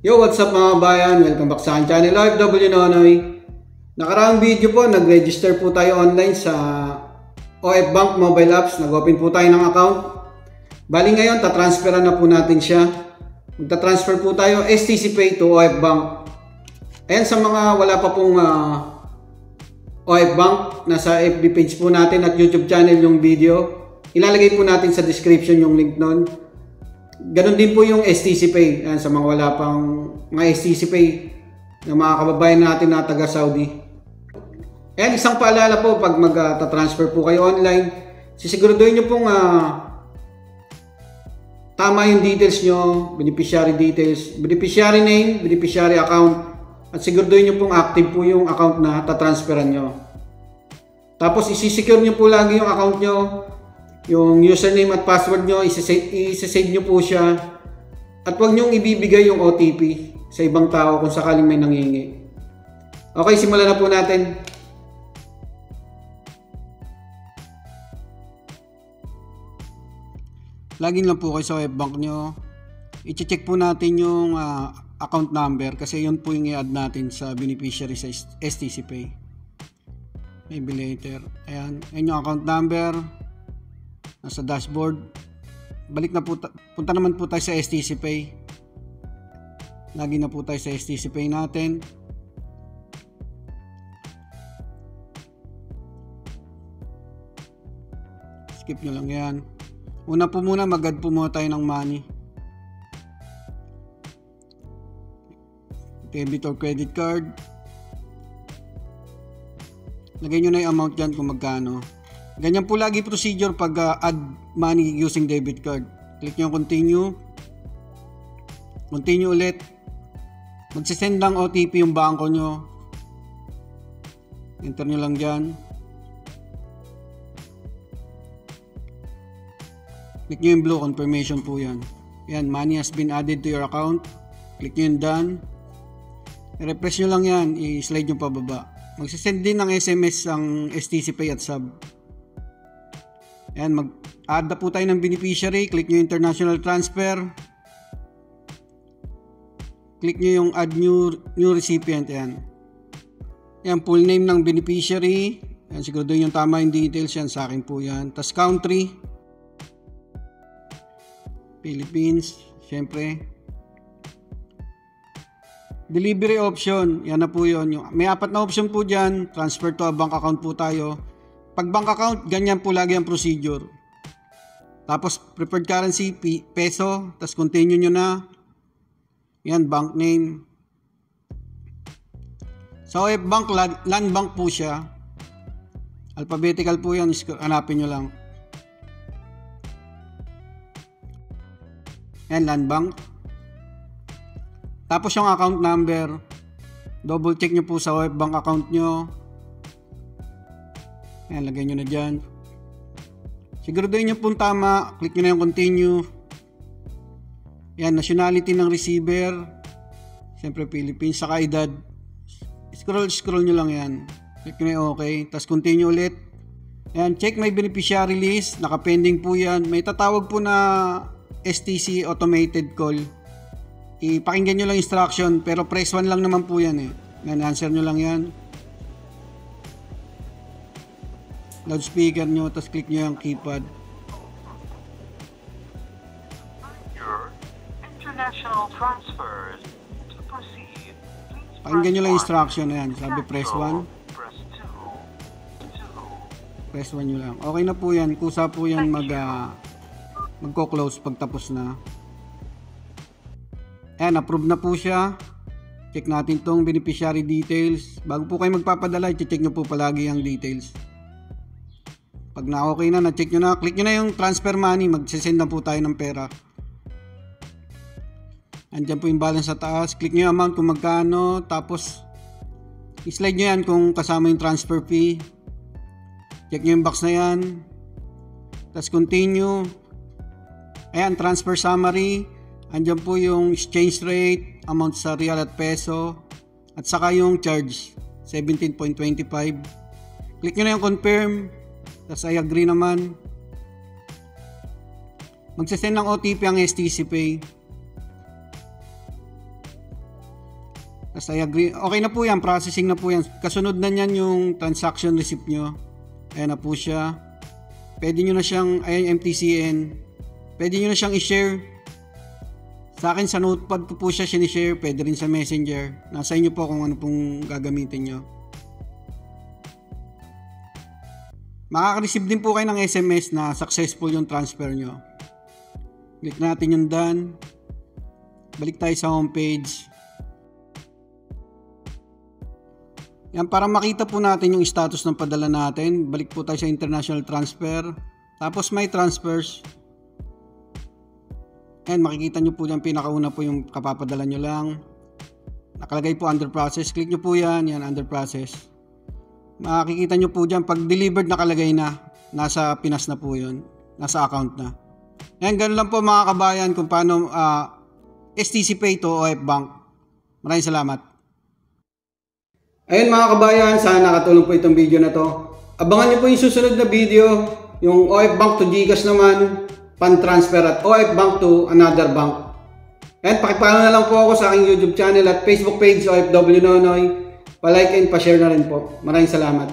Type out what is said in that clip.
Yo, what's up mga bayan? Welcome back sa aking channel, OFW Nonoy. Nakaraang video po, nag-register po tayo online sa OF Bank mobile apps. Nag-open po tayo ng account. Bali ngayon, tatransferan na po natin siya. Magta-transfer po tayo STC Pay to OF Bank. Ayan, sa mga wala pa pong OF Bank, nasa FB page po natin at YouTube channel yung video. Ilalagay po natin sa description yung link nun. Ganon din po yung STC Pay. Ayan, sa mga wala pang mga STC Pay ng mga kababayan natin na taga Saudi. Ayan, isang paalala po, pag mag-transfer po kayo online, sisiguraduhin nyo pong tama yung details nyo, beneficiary details, beneficiary name, beneficiary account, at siguraduhin nyo pong active po yung account na tatransferan nyo. Tapos isi-secure nyo po lagi yung account nyo. Yung username at password nyo, isa-save nyo po siya. At huwag nyong ibibigay yung OTP sa ibang tao kung sakaling may nangingi. Okay, simulan na po natin. Login lang po kayo sa web bank nyo. I-check po natin yung account number kasi yun po yung i-add natin sa beneficiary sa STC Pay. Maybe later. Ayan, yun yung account number. Nasa dashboard. Balik na po, punta naman po tayo sa STC Pay. Lagi na po tayo sa STC Pay natin. Skip nyo lang yan. Una po muna, mag-add po muna tayo ng money. Debit or credit card. Lagay nyo na yung amount dyan kung magkano. Ganyan po lagi procedure pag add money using debit card. Click nyo continue. Continue ulit. Magsisend ng OTP yung bangko nyo. Enter nyo lang dyan. Click nyo yung blue, confirmation po yan. Yan, money has been added to your account. Click nyo yung done. I-refresh nyo lang yan. I-slide nyo pababa. Magsisend din ng SMS ang STC Pay at sub. Ayan, mag-add na po tayo ng beneficiary. Click nyo international transfer. Click nyo yung add new recipient. Ayan. Ayan, full name ng beneficiary. Ayan, siguro doon yung tama yung details. Yan, sa akin po yan. Tapos country. Philippines. Siyempre. Delivery option. Yan na po yun. May 4 na option po dyan. Transfer to a bank account po tayo. Pag bank account, ganyan po lagi ang procedure. Tapos, preferred currency, peso. Tapos, continue nyo na. Yan, bank name. Sa OF Bank, land bank po siya. Alphabetical po yan. Hanapin nyo lang. Yan, land bank. Tapos, yung account number. Double check nyo po sa OF Bank account nyo. Ayan, lagay nyo na dyan. Siguraduhin nyo pong tama. Click nyo na yung continue. Ayan, nationality ng receiver. Siyempre, Philippines. Saka edad. Scroll nyo lang yan. Click nyo na yung okay. Tapos continue ulit. Ayan, check my beneficiary list. Naka-pending po yan. May tatawag po na STC automated call. Ipakinggan nyo lang instruction. Pero press 1 lang naman po yan eh. Ayan, answer nyo lang yan. Loudspeaker nyo, tapos click nyo yung keypad. Your international transfers to proceed. Pakinggan nyo lang instruction na yan. Sabi press 1. Press 2. Press 1 nyo lang. Okay na po yan. Kusa po yan magko-close pag tapos na. Ayan, approve na po siya. Check natin tong beneficiary details. Bago po kayo magpapadala, i-check nyo po palagi ang details. Pag na-okay na, na-check nyo na, click nyo na yung transfer money, magsisend na po tayo ng pera. Andyan po yung balance sa taas, click nyo yung amount kung magkano, tapos i-slide nyo yan kung kasama yung transfer fee. Check nyo yung box na yan. Tapos continue. Ayan, transfer summary. Andyan po yung exchange rate, amount sa real at peso, at saka yung charge, 17.25. Click nyo na yung confirm. Tapos I agree naman. Magsasend ng OTP ang STC Pay. Tapos I agree. Okay na po yan, processing na po yan. Kasunod na niyan yung transaction receipt nyo. Ayan na po siya. Pwede nyo na siyang, ayan MTCN. Pwede nyo na siyang i-share. Sa akin sa notepad ko po siya sinishare. Pwede rin sa messenger. Nasa inyo po kung ano pong gagamitin nyo. Makaka-receive din po kayo ng SMS na successful yung transfer nyo. Click natin yung done. Balik tayo sa homepage. Yan, para makita po natin yung status ng padala natin, balik po tayo sa international transfer. Tapos may transfers. And makikita nyo po yan, pinakauna po yung kapapadala nyo lang. Nakalagay po under process. Click nyo po yan, under process. Makikita nyo po dyan, pag delivered nakalagay na, nasa Pinas na po yun. Nasa account na. Yan, ganun lang po mga kabayan kung paano STC Pay to OF Bank. Maraming salamat. Ayun mga kabayan, sana nakatulong po itong video na to. Abangan nyo po yung susunod na video, yung OF Bank to GCash naman, pan-transfer at OF Bank to another bank. And pakipalo na lang po ako sa aking YouTube channel at Facebook page OFW Nonoy. Pa-like and pa-share na rin po. Maraming salamat.